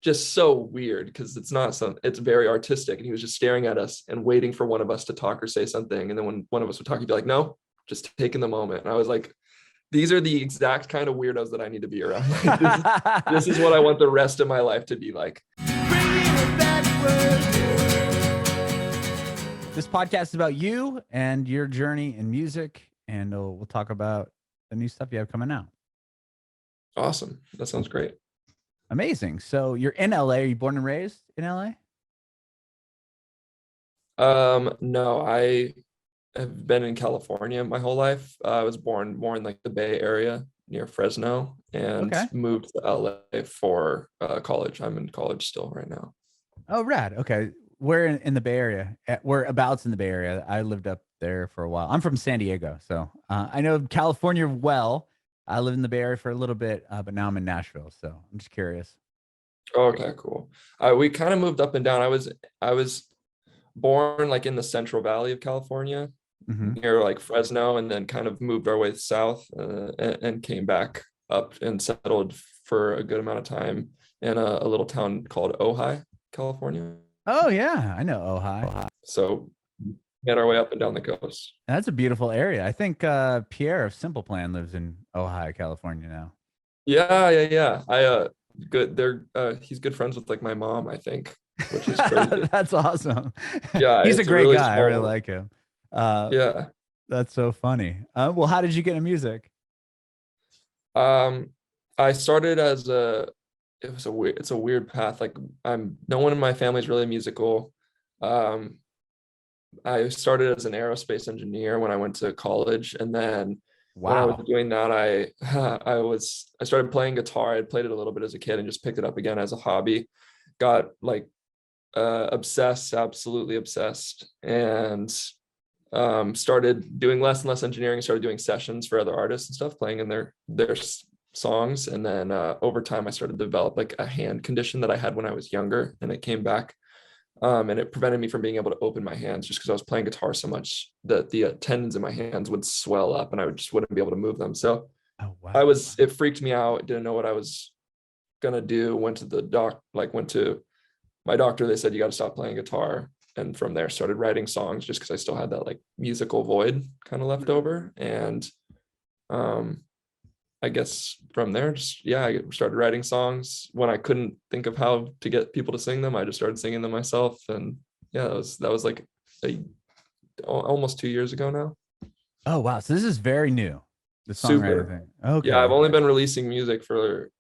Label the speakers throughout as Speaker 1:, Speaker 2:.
Speaker 1: just so weird because it's not it's very artistic. And he was just staring at us and waiting for one of us to talk or say something. And then when one of us would talk, he'd be like, no, just taking the moment. And I was like, these are the exact kind of weirdos that I need to be around. Like, this is what I want the rest of my life to be like.
Speaker 2: This podcast is about you and your journey in music, and we'll talk about the new stuff you have coming out.
Speaker 1: Awesome. That sounds great.
Speaker 2: Amazing. So you're in LA. Are you born and raised in LA?
Speaker 1: No, I have been in California my whole life. I was born more in like the Bay Area near Fresno and moved to LA for college. I'm in college still right now.
Speaker 2: Oh, rad. Okay. Where in the Bay Area? Whereabouts in the Bay Area? I lived up there for a while. I'm from San Diego, so I know California well. I lived in the Bay Area for a little bit, but now I'm in Nashville, so I'm just curious.
Speaker 1: Okay, cool. We kind of moved up and down. I was born like in the Central Valley of California, near like Fresno, and then kind of moved our way south and came back up and settled for a good amount of time in a little town called Ojai, California.
Speaker 2: Oh yeah, I know Ojai.
Speaker 1: So made our way up and down the coast.
Speaker 2: That's a beautiful area. I think Pierre of Simple Plan lives in Ojai, California now.
Speaker 1: Yeah. He's good friends with like my mom, I think, which is crazy.
Speaker 2: That's awesome.
Speaker 1: Yeah,
Speaker 2: he's a great really guy. I really like him.
Speaker 1: Yeah,
Speaker 2: that's so funny. Well, how did you get into music?
Speaker 1: I started as it's a weird path. Like no one in my family is really musical. I started as an aerospace engineer when I went to college, and then when I was doing that, I started playing guitar. I had played it a little bit as a kid and just picked it up again as a hobby. Got like obsessed, absolutely obsessed, and started doing less and less engineering. Started doing sessions for other artists and stuff, playing in their songs. And then over time, I started to develop like a hand condition that I had when I was younger, and it came back. And it prevented me from being able to open my hands just because I was playing guitar so much that the tendons in my hands would swell up and I wouldn't be able to move them. So it freaked me out. Didn't know what I was going to do. Went to my doctor. They said, you got to stop playing guitar. And from there started writing songs just because I still had that like musical void kind of left over. And I guess from there, I started writing songs. When I couldn't think of how to get people to sing them, I just started singing them myself. And yeah, that was like almost 2 years ago now.
Speaker 2: Oh, wow. So this is very new. The songwriting thing. Okay.
Speaker 1: Yeah, I've only been releasing music for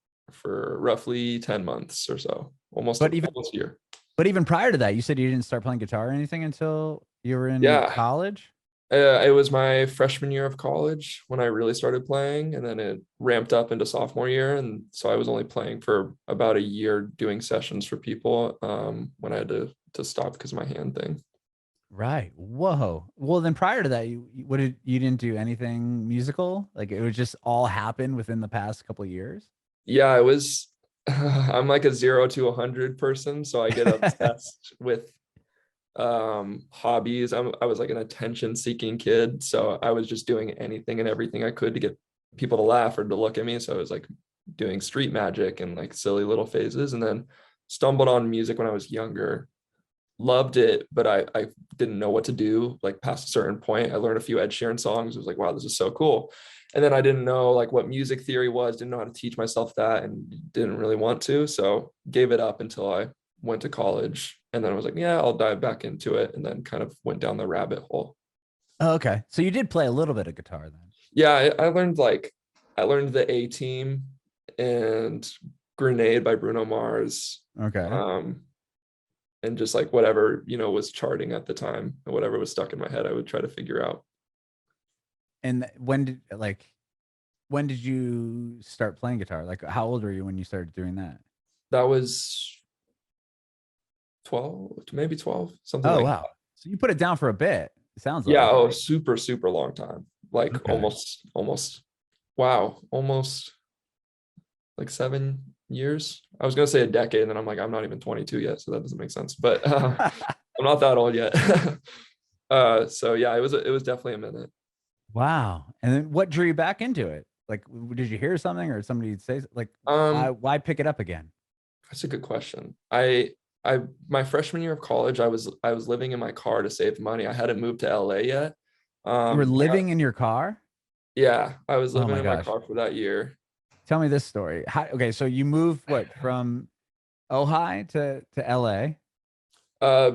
Speaker 1: roughly 10 months or so, almost a year.
Speaker 2: But even prior to that, you said you didn't start playing guitar or anything until you were in college?
Speaker 1: It was my freshman year of college when I really started playing, and then it ramped up into sophomore year. And so I was only playing for about a year doing sessions for people when I had to stop because of my hand thing.
Speaker 2: Right. Whoa. Well, then prior to that, you didn't do anything musical? Like it would just all happen within the past couple of years?
Speaker 1: Yeah, it was. I'm like a 0 to 100 person, so I get obsessed with hobbies. I was like an attention seeking kid, so I was just doing anything and everything I could to get people to laugh or to look at me. So I was like doing street magic and like silly little phases, and then stumbled on music when I was younger, loved it, but I didn't know what to do like past a certain point. I learned a few Ed Sheeran songs. I was like, wow, this is so cool. And then I didn't know like what music theory was, didn't know how to teach myself that, and didn't really want to, so gave it up until I went to college. And then I was like, yeah, I'll dive back into it. And then kind of went down the rabbit hole.
Speaker 2: Oh, okay. So you did play a little bit of guitar then?
Speaker 1: Yeah, I learned the A-Team and Grenade by Bruno Mars.
Speaker 2: Okay.
Speaker 1: And just like whatever, was charting at the time, and whatever was stuck in my head, I would try to figure out.
Speaker 2: And when did you start playing guitar? Like how old were you when you started doing that?
Speaker 1: That was 12, maybe 12, something
Speaker 2: like
Speaker 1: wow.
Speaker 2: That. So you put it down for a bit. It sounds like.
Speaker 1: Yeah, super, super long time. Like almost like 7 years. I was gonna say a decade, and then I'm like, I'm not even 22 yet, so that doesn't make sense. But I'm not that old yet. So yeah, it was definitely a minute.
Speaker 2: Wow. And then what drew you back into it? Like, did you hear something or somebody say like, why pick it up again?
Speaker 1: That's a good question. I my freshman year of college, I was living in my car to save money. I hadn't moved to LA yet.
Speaker 2: You were
Speaker 1: I got,
Speaker 2: living in your car?
Speaker 1: yeah, I was
Speaker 2: Oh
Speaker 1: living
Speaker 2: my
Speaker 1: in my
Speaker 2: gosh.
Speaker 1: car for that year.
Speaker 2: Tell me this story. Okay, so you moved what from Ojai to LA?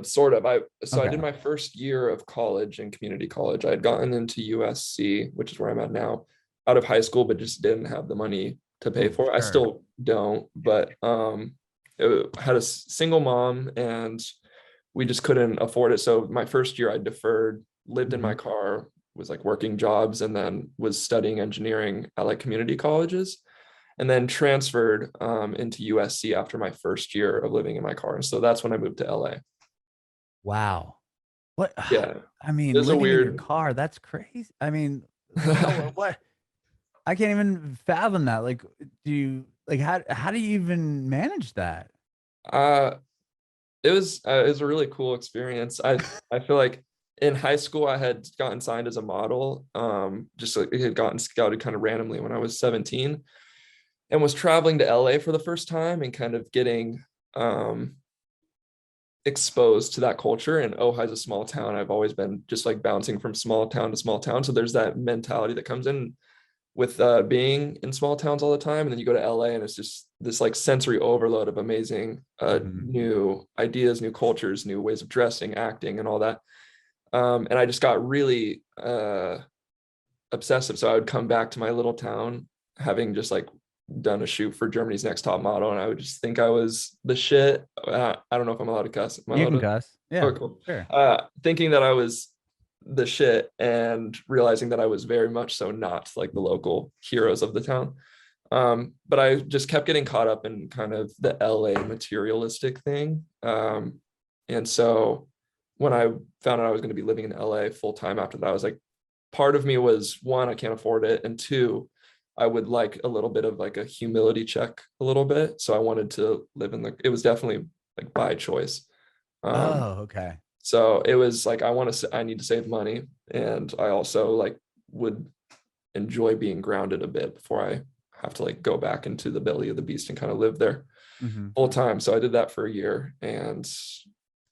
Speaker 1: Sort of. I did
Speaker 2: Okay.
Speaker 1: my first year of college in community college. I had gotten into USC, which is where I'm at now, out of high school, but just didn't have the money to pay
Speaker 2: Oh,
Speaker 1: for it. I
Speaker 2: sure.
Speaker 1: still don't, but I had a single mom and we just couldn't afford it. So my first year I deferred, lived in
Speaker 2: Hmm.
Speaker 1: my car, was like working jobs, and then was studying engineering at like community colleges, and then transferred into USC after my first year of living in my car. So that's when I moved to LA.
Speaker 2: Wow. What?
Speaker 1: Yeah,
Speaker 2: I
Speaker 1: it
Speaker 2: mean,
Speaker 1: was a
Speaker 2: living in your
Speaker 1: weird.
Speaker 2: car, that's crazy. I mean, how, what? I can't even fathom that. Like, do you like how do you even manage that?
Speaker 1: uh it was a really cool experience. I feel like in high school I had gotten signed as a model, just like it had gotten scouted kind of randomly when I was 17, and was traveling to LA for the first time and kind of getting um exposed to that culture. And Ojai's a small town. I've always been just like bouncing from small town to small town, so there's that mentality that comes in with being in small towns all the time. And then you go to LA and it's just this like sensory overload of amazing
Speaker 2: Hmm.
Speaker 1: new ideas, new cultures, new ways of dressing, acting, and all that. And I just got really obsessive. So I would come back to my little town having just like done a shoot for Germany's Next Top Model, and I would just think I was the shit. I don't know if I'm allowed to cuss. Am I
Speaker 2: You
Speaker 1: allowed
Speaker 2: can
Speaker 1: to?
Speaker 2: cuss.
Speaker 1: Oh,
Speaker 2: Yeah,
Speaker 1: cool.
Speaker 2: sure.
Speaker 1: Thinking that I was the shit and realizing that I was very much so not like the local heroes of the town. But I just kept getting caught up in kind of the LA materialistic thing. And so when I found out I was going to be living in LA full time after that, I was like, part of me was one, I can't afford it. And two, I would like a little bit of like a humility check a little bit. So I wanted to live in it was definitely like by choice. Um,
Speaker 2: Oh, okay.
Speaker 1: so it was like I need to save money, and I also like would enjoy being grounded a bit before I have to like go back into the belly of the beast and kind of live there
Speaker 2: Hmm.
Speaker 1: full time. So I did that for a year and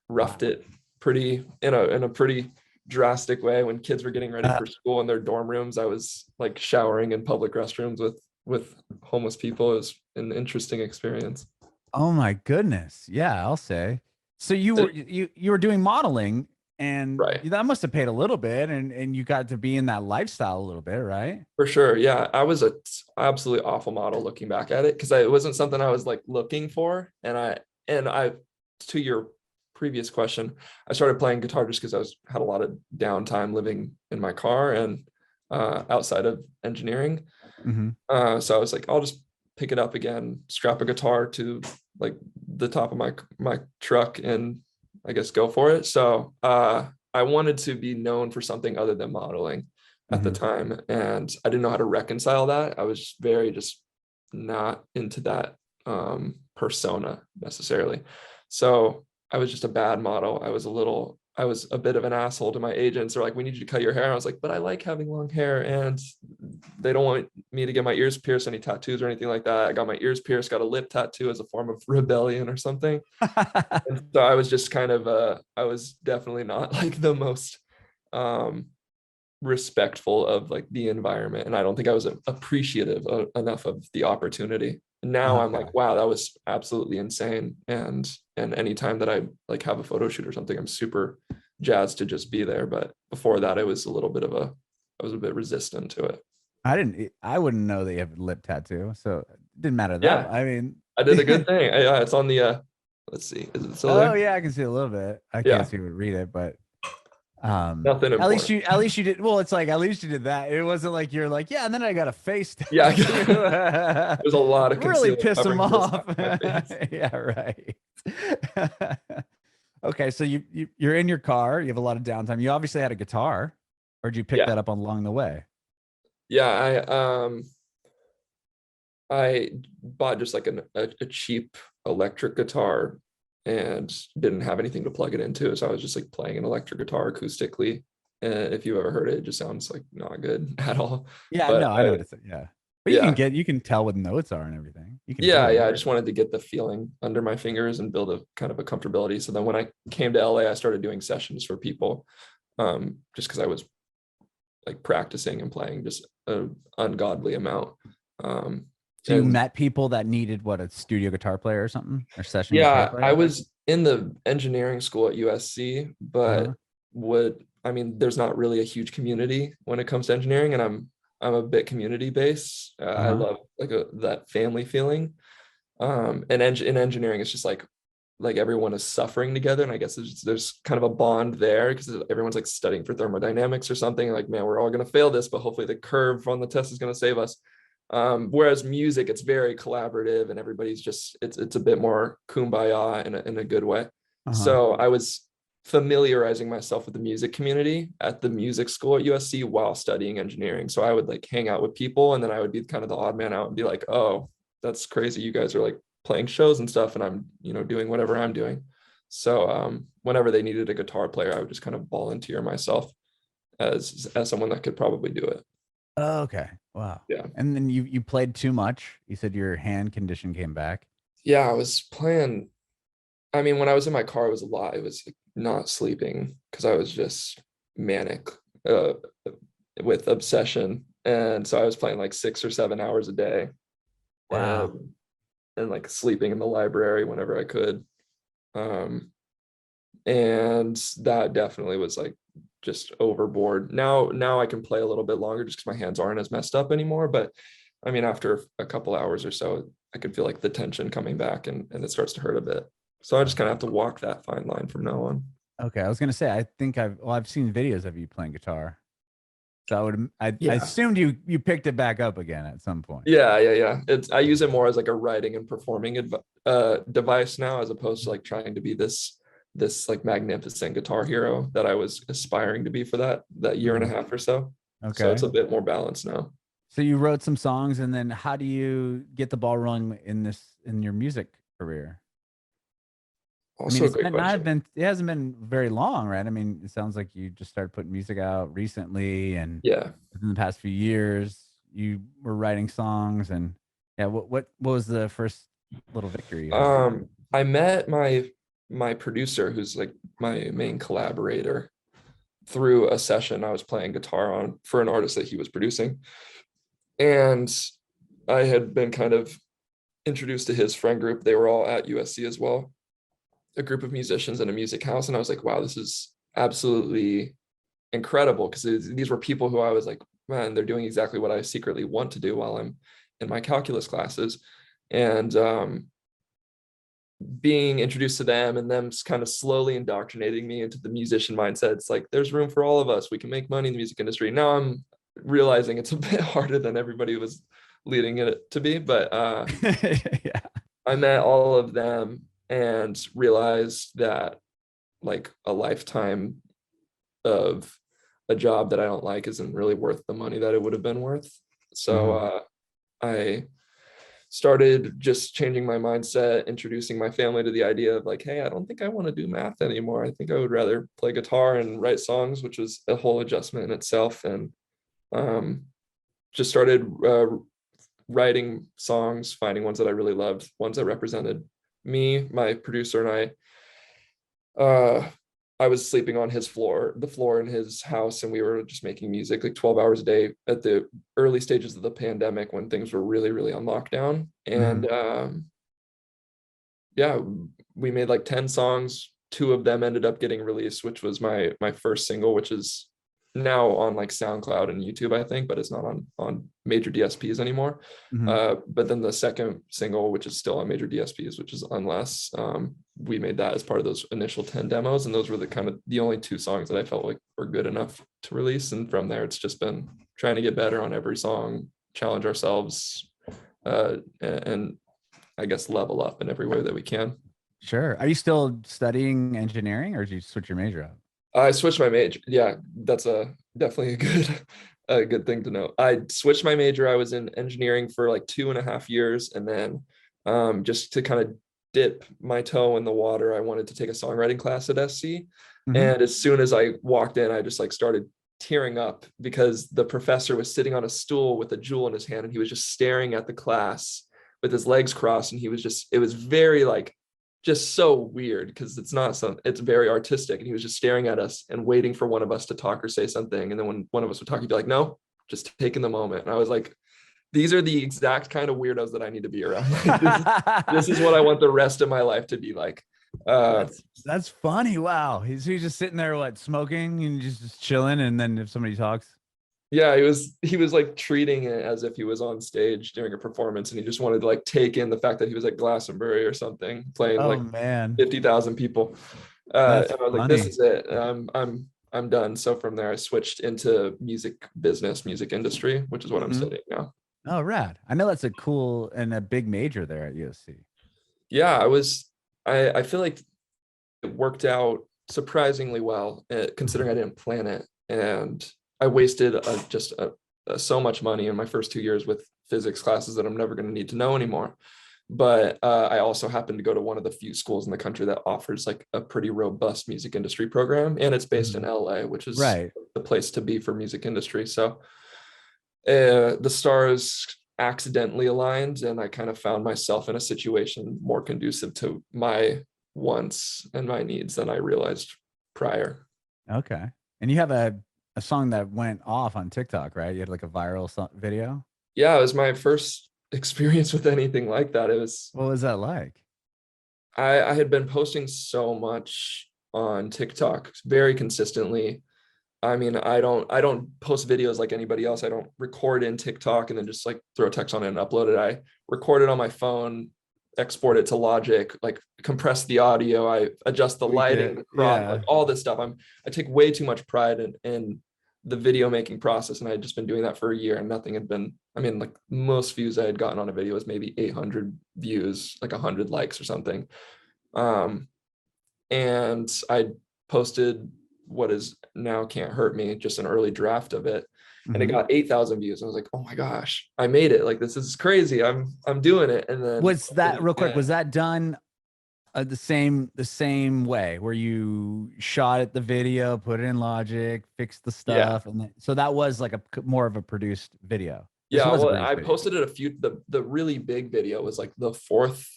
Speaker 1: roughed
Speaker 2: Wow.
Speaker 1: it pretty in a pretty drastic way. When kids were getting ready
Speaker 2: Uh,
Speaker 1: for school in their dorm rooms, I was like showering in public restrooms with homeless people. It was an interesting experience.
Speaker 2: oh my goodness. Yeah, I'll say. So
Speaker 1: So,
Speaker 2: you were doing modeling, and
Speaker 1: right.
Speaker 2: that must have paid a little bit, and you got to be in that lifestyle a little bit, right?
Speaker 1: For sure. Yeah. I was a absolutely awful model looking back at it because it wasn't something I was like looking for. And I, to your previous question, I started playing guitar just because had a lot of downtime living in my car and outside of engineering.
Speaker 2: Hmm.
Speaker 1: So I was like, I'll just pick it up again, strap a guitar to like the top of my truck, and I guess go for it. So I wanted to be known for something other than modeling at the
Speaker 2: Hmm.
Speaker 1: time, and I didn't know how to reconcile that. I was just not into that persona necessarily. So I was just a bad model. I was a bit of an asshole to my agents. They're like, we need you to cut your hair. I was like, but I like having long hair, and they don't want me to get my ears pierced, any tattoos or anything like that. I got my ears pierced, got a lip tattoo as a form of rebellion or something. And so I was just kind of I was definitely not like the most um respectful of like the environment, and I don't think I was appreciative enough of the opportunity. Now I'm
Speaker 2: Okay.
Speaker 1: like, wow, that was absolutely insane. And anytime that I like have a photo shoot or something, I'm super jazzed to just be there. But before that, it was a little bit of a I was a bit resistant to it.
Speaker 2: I wouldn't know that you have a lip tattoo, so it didn't matter that.
Speaker 1: Yeah,
Speaker 2: I mean,
Speaker 1: I did a good thing. Yeah, it's on the let's see, is it still
Speaker 2: oh
Speaker 1: there?
Speaker 2: yeah, I can see a little bit. I can't
Speaker 1: Yeah,
Speaker 2: see what read it, but
Speaker 1: nothing important.
Speaker 2: at least you did well, it's like at least you did that. It wasn't like you're like, yeah, and then I got a face
Speaker 1: Yeah,
Speaker 2: tattoo.
Speaker 1: there's a lot of
Speaker 2: Really
Speaker 1: concealer
Speaker 2: piss them
Speaker 1: covering this
Speaker 2: off.
Speaker 1: half of my face.
Speaker 2: Yeah, right. Okay, so you're in your car, you have a lot of downtime. You obviously had a guitar, or did you pick
Speaker 1: Yeah,
Speaker 2: that up along the way?
Speaker 1: yeah. I bought just like a cheap electric guitar and didn't have anything to plug it into. So I was just like playing an electric guitar acoustically. And if you've ever heard it, it just sounds like not good at all.
Speaker 2: Yeah,
Speaker 1: But
Speaker 2: no, I know what it's yeah. But you can tell what notes are and everything. You can do
Speaker 1: Yeah,
Speaker 2: it.
Speaker 1: I just wanted to get the feeling under my fingers and build a kind of a comfortability. So then when I came to LA, I started doing sessions for people, just because I was like practicing and playing just an ungodly amount.
Speaker 2: So you
Speaker 1: And
Speaker 2: met people that needed what, a studio guitar player or something, or session guitar
Speaker 1: yeah, I
Speaker 2: player?
Speaker 1: was in the engineering school at USC,
Speaker 2: Uh-huh.
Speaker 1: but I mean, there's not really a huge community when it comes to engineering, and I'm a bit community based. I
Speaker 2: Uh-huh.
Speaker 1: love like that family feeling. And in engineering, it's just like everyone is suffering together, and I guess there's kind of a bond there because everyone's like studying for thermodynamics or something. Like, man, we're all gonna fail this, but hopefully the curve on the test is gonna save us. Whereas music, it's very collaborative, and everybody's just it's a bit more kumbaya in a good way.
Speaker 2: Uh-huh.
Speaker 1: So I was familiarizing myself with the music community at the music school at USC while studying engineering. So I would like hang out with people, and then I would be kind of the odd man out and be like, oh, that's crazy. You guys are like playing shows and stuff, and I'm, doing whatever I'm doing. So whenever they needed a guitar player, I would just kind of volunteer myself as someone that could probably do it.
Speaker 2: Oh, okay. Wow.
Speaker 1: Yeah.
Speaker 2: And then you played too much. You said your hand condition came back.
Speaker 1: Yeah, I was playing. I mean, when I was in my car, it was a lot. It was like not sleeping because I was just manic uh, with obsession. And so I was playing like 6 or 7 hours a day,
Speaker 2: Wow.
Speaker 1: and like sleeping in the library whenever I could. Um, and that definitely was like just overboard. Now I can play a little bit longer just because my hands aren't as messed up anymore. But I mean, after a couple hours or so, I could feel like the tension coming back, and it starts to hurt a bit. So I just kind of have to walk that fine line from now on.
Speaker 2: Okay. I was gonna say, I think I've seen videos of you playing guitar. So I
Speaker 1: Yeah.
Speaker 2: assumed you picked it back up again at some point.
Speaker 1: Yeah. I use it more as like a writing and performing device now, as opposed to like trying to be this like magnificent guitar hero that I was aspiring to be for that year and a
Speaker 2: Mhm.
Speaker 1: half or so. So it's
Speaker 2: Okay.
Speaker 1: a bit more balanced now.
Speaker 2: So you wrote some songs, and then how do you get the ball rolling in your music career? I mean,
Speaker 1: Also a great question.
Speaker 2: it hasn't been very long, right? I mean, it sounds like you just started putting music out recently, and
Speaker 1: Yeah.
Speaker 2: within the past few years, you were writing songs. And yeah, what was the first little victory you had?
Speaker 1: I met my producer, who's like my main collaborator, through a session I was playing guitar on for an artist that he was producing. And I had been kind of introduced to his friend group. They were all at USC as well, a group of musicians in a music house. And I was like, wow, this is absolutely incredible, because these were people who I was like, man, they're doing exactly what I secretly want to do while I'm in my calculus classes. And being introduced to them and them kind of slowly indoctrinating me into the musician mindset. It's like, there's room for all of us. We can make money in the music industry. Now I'm realizing it's a bit harder than everybody was leading it to be. But
Speaker 2: Yeah.
Speaker 1: I met all of them and realized that like a lifetime of a job that I don't like isn't really worth the money that it would have been worth. So
Speaker 2: Mhm.
Speaker 1: I started just changing my mindset, introducing my family to the idea of like, hey, I don't think I want to do math anymore. I think I would rather play guitar and write songs, which was a whole adjustment in itself. And um, just started writing songs, finding ones that I really loved, ones that represented me, my producer, and I was sleeping on the floor in his house, and we were just making music like 12 hours a day at the early stages of the pandemic when things were really, really on lockdown. And
Speaker 2: Mhm.
Speaker 1: yeah, we made like 10 songs. Two of them ended up getting released, which was my first single, which is now on like SoundCloud and YouTube, I think, but it's not on major DSPs anymore.
Speaker 2: Mhm.
Speaker 1: But then the second single, which is still on major DSPs, which is Unless, we made that as part of those initial 10 demos, and those were the kind of the only two songs that I felt like were good enough to release. And from there, it's just been trying to get better on every song, challenge ourselves, and I guess level up in every way that we can.
Speaker 2: Sure. Are you still studying engineering, or did you switch your major up?
Speaker 1: I switched my major. Yeah, that's definitely a good a good thing to know. I switched my major. I was in engineering for like 2.5 years, and then just to kind of dip my toe in the water, I wanted to take a songwriting class at SC.
Speaker 2: Mhm.
Speaker 1: And as soon as I walked in, I just like started tearing up because the professor was sitting on a stool with a jewel in his hand, and he was just staring at the class with his legs crossed, and he was just, it was very like, just so weird because it's very artistic, and he was just staring at us and waiting for one of us to talk or say something, and then when one of us would talk, he'd be like, no, just taking the moment. And I was like, these are the exact kind of weirdos that I need to be around. This is what I want the rest of my life to be like.
Speaker 2: That's funny. Wow. He's just sitting there, what, smoking and just chilling. And then if somebody talks.
Speaker 1: Yeah, he was like treating it as if he was on stage during a performance, and he just wanted to like take in the fact that he was at Glastonbury or something, playing like
Speaker 2: man,
Speaker 1: 50,000 people.
Speaker 2: That's
Speaker 1: and I was
Speaker 2: funny.
Speaker 1: like, this is it. I'm done. So from there, I switched into music business, music industry, which is what I'm studying now.
Speaker 2: Oh, rad. I know that's a cool and a big major there at USC.
Speaker 1: Yeah, I feel like it worked out surprisingly well, considering I didn't plan it. And I wasted so much money in my first 2 years with physics classes that I'm never going to need to know anymore. But I also happened to go to one of the few schools in the country that offers like a pretty robust music industry program. And it's based in LA, which is
Speaker 2: right.
Speaker 1: the place to be for music industry. So the stars accidentally aligned, and I kind of found myself in a situation more conducive to my wants and my needs than I realized prior.
Speaker 2: Okay. And you have a song that went off on TikTok, right? You had like a viral video.
Speaker 1: Yeah, it was my first experience with anything like that.
Speaker 2: What was that like?
Speaker 1: I had been posting so much on TikTok very consistently. I mean, I don't post videos like anybody else. I don't record in TikTok and then just like throw text on it and upload it. I record it on my phone, export it to Logic, like compress the audio, I adjust the lighting, the crop, like all this stuff. I take way too much pride in the video making process, and I had just been doing that for a year, and nothing had been, I mean, like most views I had gotten on a video was maybe 800 views, like 100 likes or something. And I posted what is now Can't Hurt Me, just an early draft of it, and it got 8,000 views. I was like, oh my gosh, I made it. Like, this is crazy. I'm doing it. And then
Speaker 2: was that real quick, was that done the same way where you shot at the video, put it in Logic, fixed the stuff, and then, so that was like a more of a produced video?
Speaker 1: Yeah, well, I posted it the really big video was like the fourth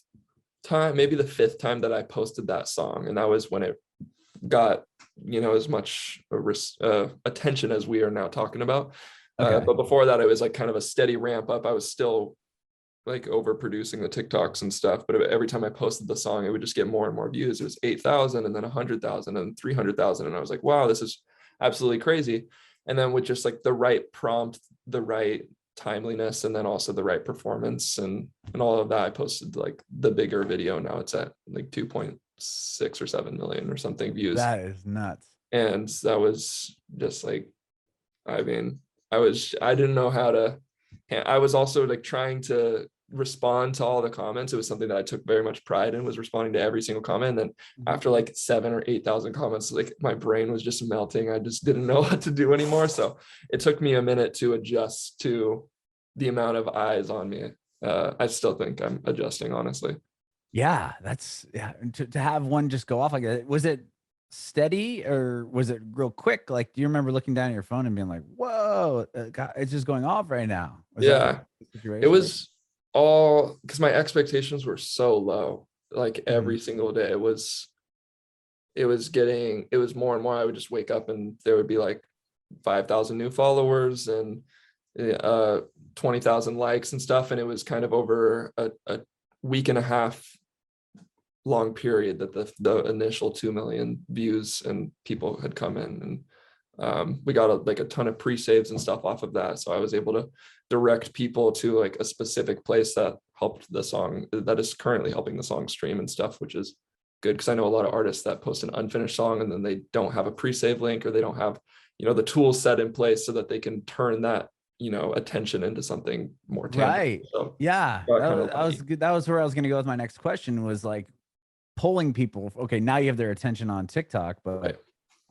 Speaker 1: time, maybe the fifth time that I posted that song, and that was when it got, you know, as much attention as we are now talking about. But before that, it was like kind of a steady ramp up. I was still like overproducing the TikToks and stuff, but every time I posted the song, it would just get more and more views. It was 8,000 and then 100,000 and 300,000. And I was like, wow, this is absolutely crazy. And then with just like the right prompt, the right timeliness, and then also the right performance and all of that, I posted like the bigger video. Now it's at like 2.6 or 7 million or something views.
Speaker 2: That is nuts.
Speaker 1: And that was just like, I mean, I didn't know how to, I was also like trying to respond to all the comments. It was something that I took very much pride in, was responding to every single comment. And then after like 7,000 or 8,000 comments, like my brain was just melting. I just didn't know what to do anymore. So it took me a minute to adjust to the amount of eyes on me. I still think I'm adjusting, honestly.
Speaker 2: Yeah, that's to have one just go off like that. Was it steady or was it real quick? Like, do you remember looking down at your phone and being like, whoa, God, it's just going off right now?
Speaker 1: It was all because my expectations were so low. Like every single day, it was more and more. I would just wake up and there would be like 5,000 new followers and 20,000 likes and stuff. And it was kind of over a week and a half long period that the initial 2 million views and people had come in, and we got a ton of pre-saves and stuff off of that. So I was able to direct people to like a specific place that helped the song, that is currently helping the song stream and stuff, which is good because I know a lot of artists that post an unfinished song and then they don't have a pre-save link, or they don't have, you know, the tools set in place so that they can turn that, you know, attention into something more tangible.
Speaker 2: Right.
Speaker 1: So
Speaker 2: yeah, that was where I was going to go with my next question, was like pulling people. Okay, now you have their attention on TikTok, but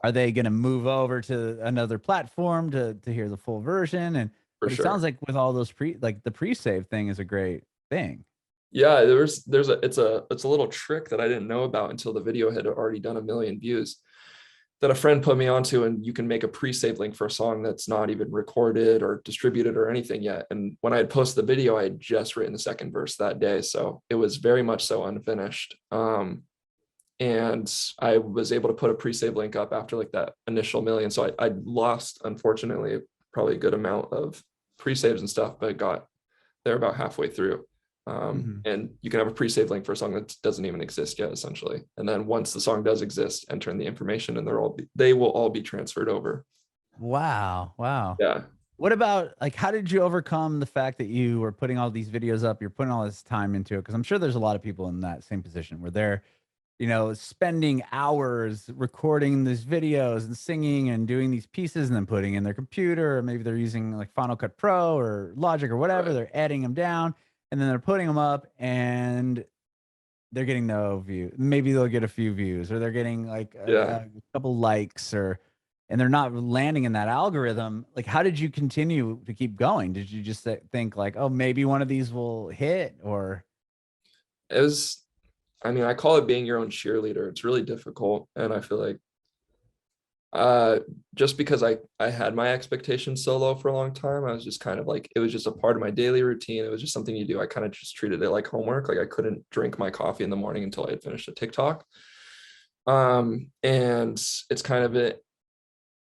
Speaker 2: are they going to move over to another platform to hear the full version? And it sounds like with all those the pre-save thing is a great thing.
Speaker 1: Yeah, it's a little trick that I didn't know about until the video had already done 1 million views. that a friend put me onto, and you can make a pre-save link for a song that's not even recorded or distributed or anything yet. And when I had posted the video, I had just written the second verse that day, so it was very much so unfinished. And I was able to put a pre-save link up after like that initial million. So I lost, unfortunately, probably a good amount of pre-saves and stuff, but got there about halfway through. And you can have a pre-save link for a song that doesn't even exist yet, essentially. And then once the song does exist, enter in the information, and they will all be transferred over.
Speaker 2: Wow. Wow.
Speaker 1: Yeah.
Speaker 2: What about, like, how did you overcome the fact that you were putting all these videos up, you're putting all this time into it? Because I'm sure there's a lot of people in that same position where they're, spending hours recording these videos and singing and doing these pieces and then putting in their computer, or maybe they're using like Final Cut Pro or Logic or whatever.
Speaker 1: Right.
Speaker 2: They're editing them down and then they're putting them up and they're getting no view. Maybe they'll get a few views, or they're getting like a couple likes, and they're not landing in that algorithm. Like, how did you continue to keep going? Did you just think like, oh, maybe one of these will hit? Or
Speaker 1: It was, I mean, I call it being your own cheerleader. It's really difficult. And I feel like just because I had my expectations so low for a long time, I was just kind of like, it was just a part of my daily routine. It was just something you do. I kind of just treated it like homework. Like I couldn't drink my coffee in the morning until I had finished a TikTok. And it's kind of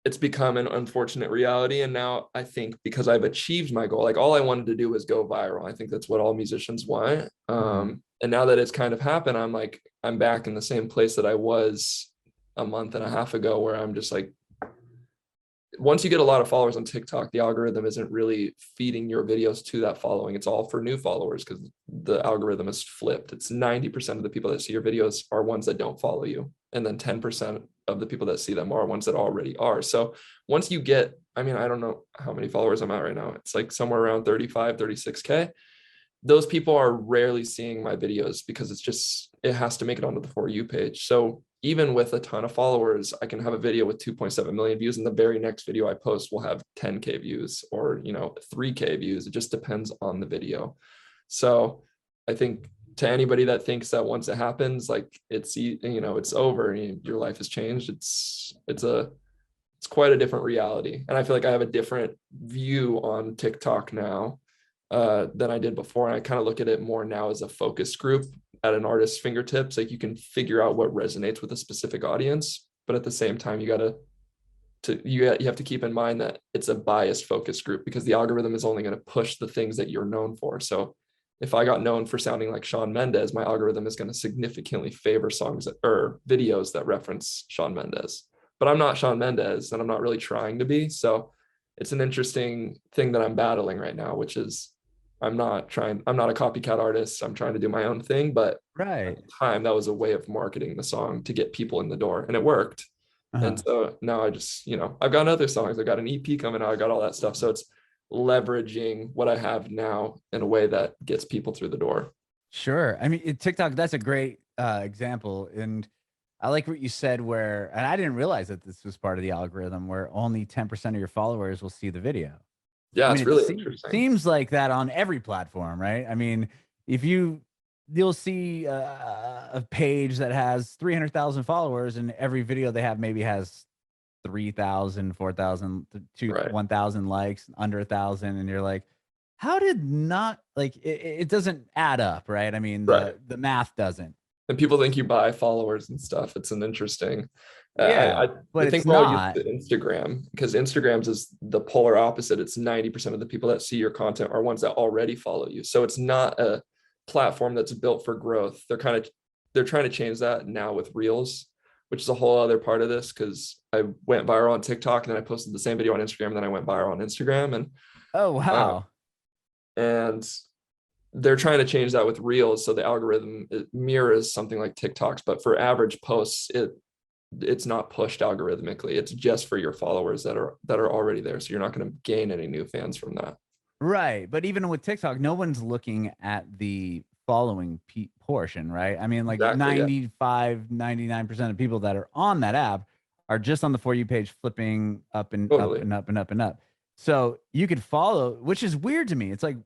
Speaker 1: it's become an unfortunate reality. And now I think because I've achieved my goal, like all I wanted to do was go viral. I think that's what all musicians want. And now that it's kind of happened, I'm like, I'm back in the same place that I was a month and a half ago, where I'm just like, once you get a lot of followers on TikTok, the algorithm isn't really feeding your videos to that following. It's all for new followers because the algorithm is flipped. It's 90% of the people that see your videos are ones that don't follow you. And then 10% of the people that see them are ones that already are. So once you get, I mean, I don't know how many followers I'm at right now. It's like somewhere around 35, 36K. Those people are rarely seeing my videos because it has to make it onto the For You page. So even with a ton of followers, I can have a video with 2.7 million views, and the very next video I post will have 10K views or 3K views. It just depends on the video. So I think to anybody that thinks that once it happens, like it's over and your life has changed, it's quite a different reality. And I feel like I have a different view on TikTok now than I did before. And I kind of look at it more now as a focus group at an artist's fingertips. Like you can figure out what resonates with a specific audience, but at the same time, you have to keep in mind that it's a biased focus group because the algorithm is only going to push the things that you're known for. So if I got known for sounding like Shawn Mendes, my algorithm is going to significantly favor songs or videos that reference Shawn Mendes. But I'm not Shawn Mendes, and I'm not really trying to be. So it's an interesting thing that I'm battling right now, which is I'm not a copycat artist. I'm trying to do my own thing. But at the time, that was a way of marketing the song to get people in the door, and it worked. And so now I just, I've got other songs. I got an EP coming out. I got all that stuff. So it's leveraging what I have now in a way that gets people through the door.
Speaker 2: Sure. I mean, TikTok, that's a great example. And I like what you said and I didn't realize that this was part of the algorithm where only 10% of your followers will see the video.
Speaker 1: Yeah,
Speaker 2: I mean,
Speaker 1: it's really interesting.
Speaker 2: Seems like that on every platform, right? I mean, if you'll see a page that has 300,000 followers and every video they have maybe has 3,000, 4,000 to 1,000 likes, under 1,000. And you're like, how did not like, it doesn't add up, right? I mean, the math doesn't.
Speaker 1: And people think you buy followers and stuff. It's an interesting,
Speaker 2: but
Speaker 1: I think we're all used to Instagram because Instagrams is the polar opposite. It's 90% of the people that see your content are ones that already follow you. So it's not a platform that's built for growth. They're trying to change that now with Reels, which is a whole other part of this because I went viral on TikTok and then I posted the same video on Instagram and then I went viral on Instagram. And
Speaker 2: oh wow.
Speaker 1: And they're trying to change that with Reels, so the algorithm mirrors something like TikTok's, but for average posts, it's not pushed algorithmically. It's just for your followers that are already there. So you're not going to gain any new fans from that.
Speaker 2: Right, but even with TikTok, no one's looking at the following portion, right? I mean, like 99% of people that are on that app are just on the For You page, flipping up and up and up and up and up. So you could follow, which is weird to me. It's like,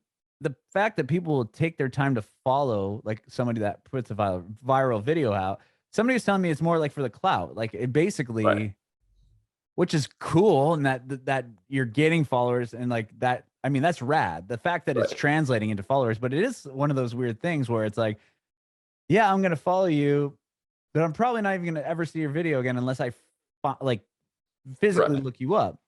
Speaker 2: the fact that people will take their time to follow like somebody that puts a viral video out. Somebody was telling me it's more like for the clout. Like it basically which is cool, and that you're getting followers and like that. I mean, that's rad. The fact that it's
Speaker 1: Right.
Speaker 2: translating into followers, but it is one of those weird things where it's like, yeah, I'm gonna follow you, but I'm probably not even gonna ever see your video again unless I like physically
Speaker 1: Right.
Speaker 2: look you up.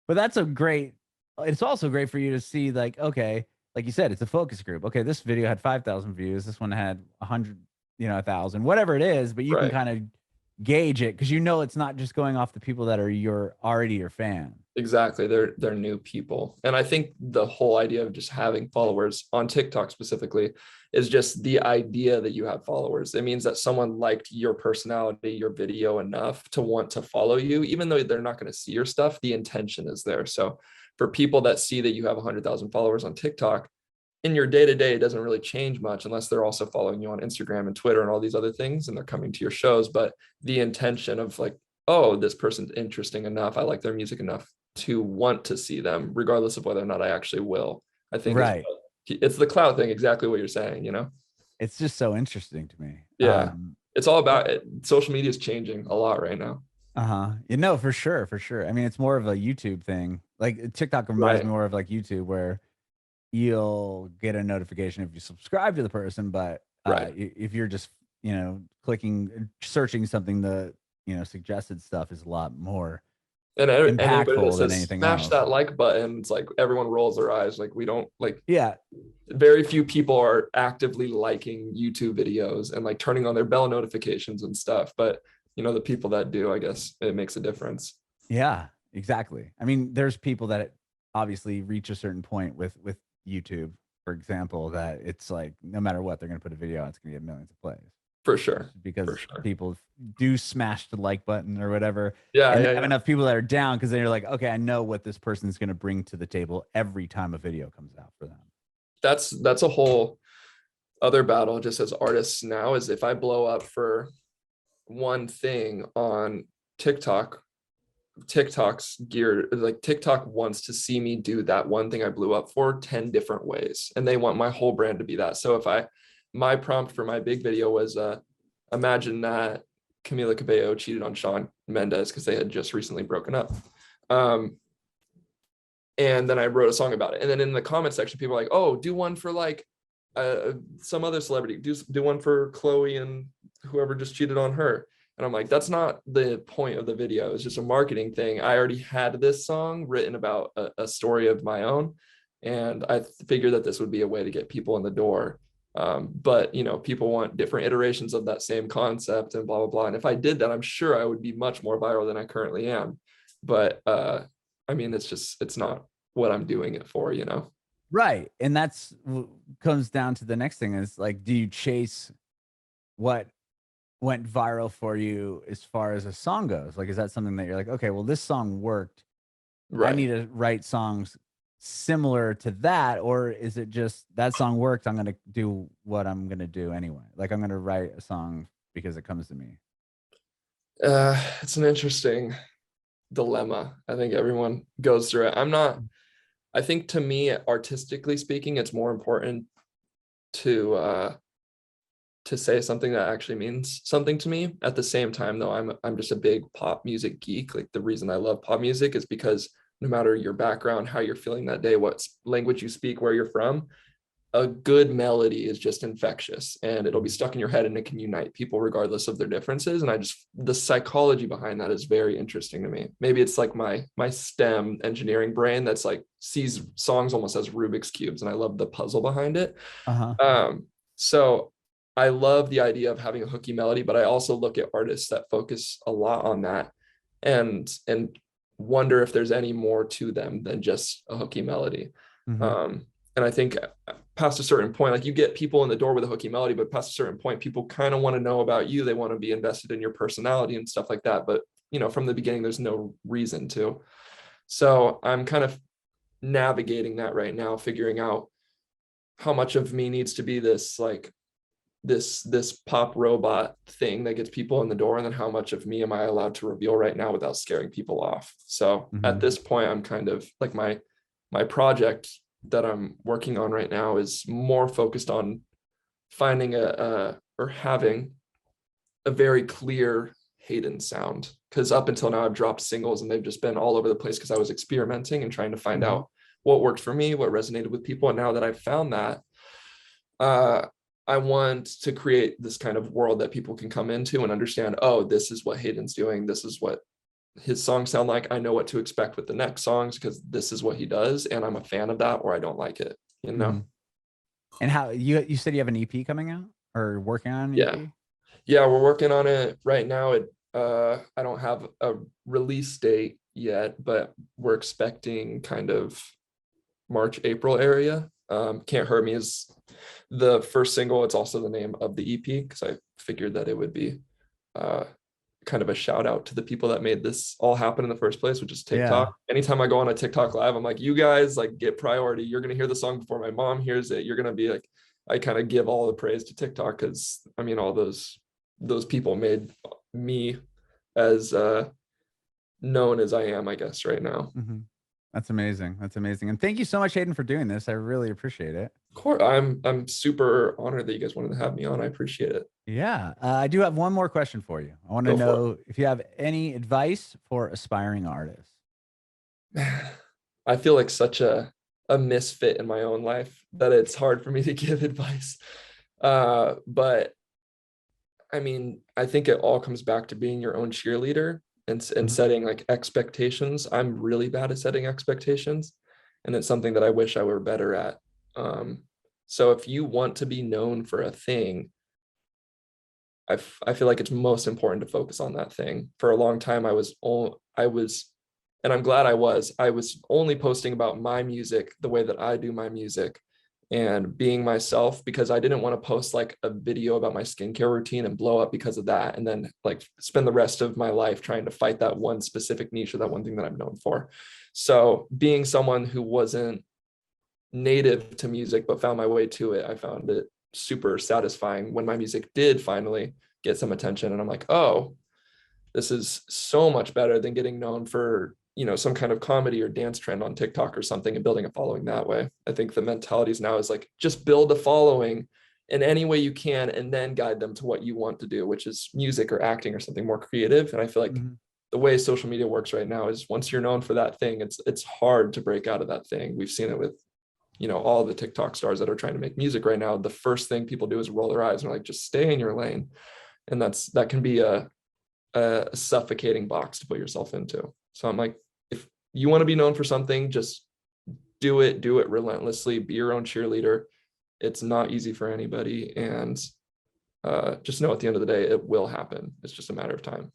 Speaker 2: But that's a great. It's also great for you to see, like, okay, like you said, it's a focus group. Okay, this video had 5,000 views. This one had 100, 1,000, whatever it is. But you can
Speaker 1: Right.
Speaker 2: kind of gauge it because it's not just going off the people that are already your fan.
Speaker 1: Exactly. They're new people. And I think the whole idea of just having followers on TikTok specifically is just the idea that you have followers. It means that someone liked your personality, your video enough to want to follow you, even though they're not going to see your stuff, the intention is there. So for people that see that you have 100,000 followers on TikTok, in your day-to-day, it doesn't really change much unless they're also following you on Instagram and Twitter and all these other things, and they're coming to your shows. But the intention of like, oh, this person's interesting enough, I like their music enough to want to see them, regardless of whether or not I actually will, I think is
Speaker 2: Right.
Speaker 1: it's the cloud thing, exactly what you're saying, you know?
Speaker 2: It's just so interesting to me.
Speaker 1: Yeah. It's all about it. Social media is changing a lot right now.
Speaker 2: For sure, for sure. I mean, it's more of a YouTube thing. Like TikTok reminds
Speaker 1: Right.
Speaker 2: me more of like YouTube, where you'll get a notification if you subscribe to the person, but
Speaker 1: Right.
Speaker 2: if you're just clicking, searching something, the suggested stuff is a lot more
Speaker 1: And anybody that
Speaker 2: impactful than
Speaker 1: says
Speaker 2: anything
Speaker 1: smash
Speaker 2: else.
Speaker 1: that like button, it's like everyone rolls their eyes. Like we don't like,
Speaker 2: Yeah,
Speaker 1: very few people are actively liking YouTube videos and like turning on their bell notifications and stuff. But the people that do, I guess it makes a difference.
Speaker 2: yeah, exactly. I mean, there's people that obviously reach a certain point with YouTube, for example, that it's like no matter what, they're going to put a video out, it's going to get millions of plays.
Speaker 1: For sure. For
Speaker 2: Because
Speaker 1: sure.
Speaker 2: people do smash the like button or whatever,
Speaker 1: Yeah.
Speaker 2: and they
Speaker 1: Yeah.
Speaker 2: have
Speaker 1: Yeah.
Speaker 2: enough people that are down because they're like, okay, I know what this person's going to bring to the table every time a video comes out for them.
Speaker 1: That's a whole other battle just as artists now, is if I blow up for one thing on TikTok, TikTok's geared, like TikTok wants to see me do that one thing I blew up for 10 different ways. And they want my whole brand to be that. So my prompt for my big video was imagine that Camila Cabello cheated on Shawn Mendes because they had just recently broken up. And then I wrote a song about it. And then in the comment section, people are like, oh, do one for like some other celebrity, do one for Chloe and whoever just cheated on her. And I'm like, that's not the point of the video. It's just a marketing thing. I already had this song written about a story of my own. And I figured that this would be a way to get people in the door. But people want different iterations of that same concept and blah, blah, blah. And if I did that, I'm sure I would be much more viral than I currently am. But I mean, it's not what I'm doing it for,
Speaker 2: Right, and that's comes down to the next thing is like, do you chase what went viral for you as far as a song goes? Like, is that something that you're like, okay, well, this song worked, I
Speaker 1: Right.
Speaker 2: need to write songs similar to that? Or is it just that song worked, I'm going to do what I'm going to do anyway? Like, I'm going to write a song because it comes to me.
Speaker 1: It's an interesting dilemma. I think everyone goes through it. I think to me, artistically speaking, it's more important to say something that actually means something to me. At the same time, though, I'm just a big pop music geek. Like the reason I love pop music is because no matter your background, how you're feeling that day, what language you speak, where you're from, a good melody is just infectious and it'll be stuck in your head and it can unite people regardless of their differences. And the psychology behind that is very interesting to me. Maybe it's like my STEM engineering brain that's like sees songs almost as Rubik's cubes, and I love the puzzle behind it.
Speaker 2: Uh-huh.
Speaker 1: So I love the idea of having a hooky melody, but I also look at artists that focus a lot on that and wonder if there's any more to them than just a hooky melody.
Speaker 2: Mm-hmm.
Speaker 1: And I think past a certain point, like you get people in the door with a hooky melody, but past a certain point, people kind of want to know about you. They want to be invested in your personality and stuff like that. But, from the beginning, there's no reason to. So I'm kind of navigating that right now, figuring out how much of me needs to be this like this pop robot thing that gets people in the door, and then how much of me am I allowed to reveal right now without scaring people off. So at this point, I'm kind of like my project that I'm working on right now is more focused on finding or having a very clear Hayden's sound, because up until now I've dropped singles and they've just been all over the place because I was experimenting and trying to find out what worked for me, what resonated with people. And now that I've found that, I want to create this kind of world that people can come into and understand, oh, this is what Hayden's doing. This is what his songs sound like. I know what to expect with the next songs because this is what he does. And I'm a fan of that, or I don't like it, you know?
Speaker 2: And how you said you have an EP coming out or working on an EP?
Speaker 1: Yeah, we're working on it right now. I don't have a release date yet, but we're expecting kind of March, April area. Can't Hurt Me is the first single. It's also the name of the EP because I figured that it would be kind of a shout out to the people that made this all happen in the first place, which is TikTok. Anytime I go on a TikTok live, I'm like, you guys like get priority. You're going to hear the song before my mom hears it. You're going to be like, I kind of give all the praise to TikTok because I mean, all those people made me as known as I am, I guess, right now.
Speaker 2: That's amazing. That's amazing. And thank you so much, Haiden, for doing this. I really appreciate it.
Speaker 1: Of course, I'm super honored that you guys wanted to have me on. I appreciate it.
Speaker 2: Yeah. I do have one more question for you. I want to know if you have any advice for aspiring artists.
Speaker 1: I feel like such a misfit in my own life that it's hard for me to give advice. But I mean, I think it all comes back to being your own cheerleader and setting like expectations. I'm really bad at setting expectations, and it's something that I wish I were better at. So if you want to be known for a thing, I feel like it's most important to focus on that thing. For a long time, and I'm glad I was only posting about my music, the way that I do my music, and being myself, because I didn't want to post like a video about my skincare routine and blow up because of that, and then like spend the rest of my life trying to fight that one specific niche or that one thing that I'm known for. So being someone who wasn't native to music but found my way to it, I found it super satisfying when my music did finally get some attention, and I'm like, oh, this is so much better than getting known for, you know, some kind of comedy or dance trend on TikTok or something and building a following that way. I think the mentalities now is like, just build a following in any way you can and then guide them to what you want to do, which is music or acting or something more creative. And I feel like the way social media works right now is once you're known for that thing, it's hard to break out of that thing. We've seen it with, you know, all the TikTok stars that are trying to make music right now. The first thing people do is roll their eyes and like, just stay in your lane. And that can be a suffocating box to put yourself into. So I'm like, if you want to be known for something, just do it relentlessly, be your own cheerleader. It's not easy for anybody. And just know at the end of the day, it will happen. It's just a matter of time.